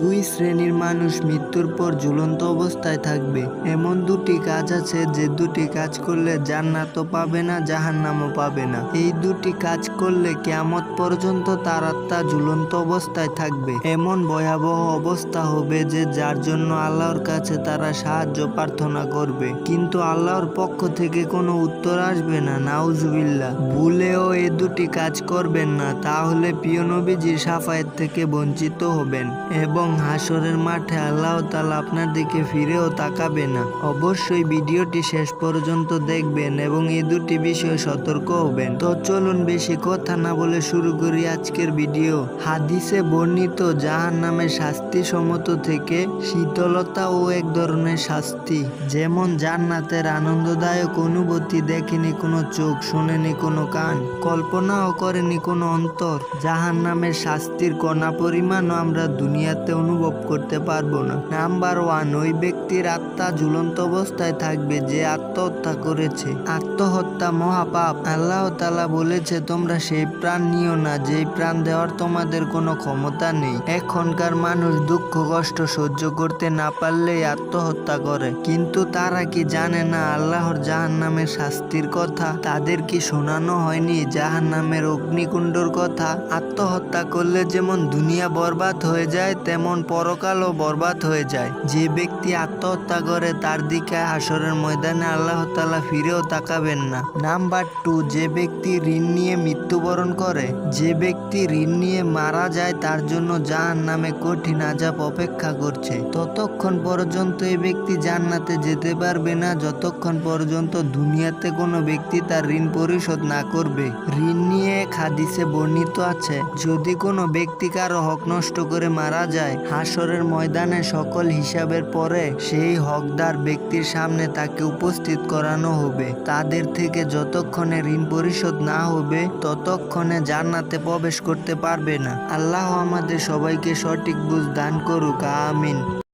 দুই শ্রেণীর মানুষ মৃত্যুর পর ঝুলন্ত অবস্থায় থাকবে। এমন দুটি কাজ আছে যে দুটি কাজ করলে জান্নাতও পাবে না, জাহান্নামও পাবে না। এই দুটি কাজ করলে কিয়ামত পর্যন্ত তার আত্মা ঝুলন্ত অবস্থায় থাকবে। এমন ভয়াবহ অবস্থা হবে যে যার জন্য আল্লাহর কাছে তারা সাহায্য প্রার্থনা করবে, কিন্তু আল্লাহর পক্ষ থেকে কোনো উত্তর আসবে না। নাউজুবিল্লাহ। ভুলেও এই দুটি কাজ করবেন না, তাহলে প্রিয় নবীজির শাফায়েত থেকে বঞ্চিত হবেন এবং হাসরের মাঠে আল্লাহ তাআলা আপনার দিকে ফিরেও তাকাবে না। অবশ্যই ভিডিওটি শেষ পর্যন্ত দেখবেন এবং এই দুটি বিষয়ে সতর্ক হবেন। তো চলুন বেশি কথা না বলে শুরু করি আজকের ভিডিও। হাদিসে বর্ণিত জাহান্নামের শাস্তি সমত থেকে শীতলতা ও এক ধরনের শাস্তি। যেমন জান্নাতের আনন্দদায়ক অনুভূতি দেখেনি কোনো চোখ, শোনেনি কোনো কান, কল্পনাও করেনি কোনো অন্তর। জাহান্নামের শাস্তির কণা পরিমাণও আমরা দুনিয়াতে অনুভব করতে পারবো না। নাম্বার 1, ওই ব্যক্তির আত্মা ঝুলন্ত অবস্থায় থাকবে যে আত্মহত্যা করেছে। আত্মহত্যা মহাপাপ। আল্লাহ তাআলা বলেছে, তোমরা সেই প্রাণ নিও না যেই প্রাণ দেওয়ার তোমাদের কোনো ক্ষমতা নেই। এখনকার মানুষ দুঃখ কষ্ট সহ্য করতে না পারলেই আত্মহত্যা করে, কিন্তু তারা কি জানে না আল্লাহর জাহান্নামের শাস্তির কথা? তাদের কি শোনানো হয়নি জাহান্নামের অগ্নিকুণ্ডর কথা? আত্মহত্যা করলে যেমন দুনিয়া বরবাদ হয়ে যায়, তেমন পরকালও বরবাদ হয়ে যায়। যে ব্যক্তি আত্মহত্যা করে তার দিকে হাসরের ময়দানে আল্লাহ তাআলা ফিরেও তাকাবেন না। নাম্বার 2, যে ব্যক্তি ঋণ নিয়ে মৃত্যুবরণ করে। যে ব্যক্তি ঋণ নিয়ে মারা যায় তার জন্য জাহান্নামে কঠিন আযাব অপেক্ষা করছে। ততক্ষণ পর্যন্ত এই ব্যক্তি জান্নাতে যেতে পারবে না যতক্ষণ পর্যন্ত দুনিয়াতে কোনো ব্যক্তি তার ঋণ পরিশোধ না করবে। ঋণ নিয়ে এক হাদিসে বর্ণিত আছে, যদি কোনো ব্যক্তি কারো হক নষ্ট করে মারা যায়, হাসরের ময়দানে সকল হিসাবের পরে সেই হকদার ব্যক্তির সামনে তাকে উপস্থিত করানো হবে। তাদের থেকে যতক্ষণে ঋণ পরিশোধ না হবে ততক্ষণে জান্নাতে প্রবেশ করতে পারবে না। আল্লাহ আমাদের সবাইকে সঠিক বুঝ দান করুক, আমিন।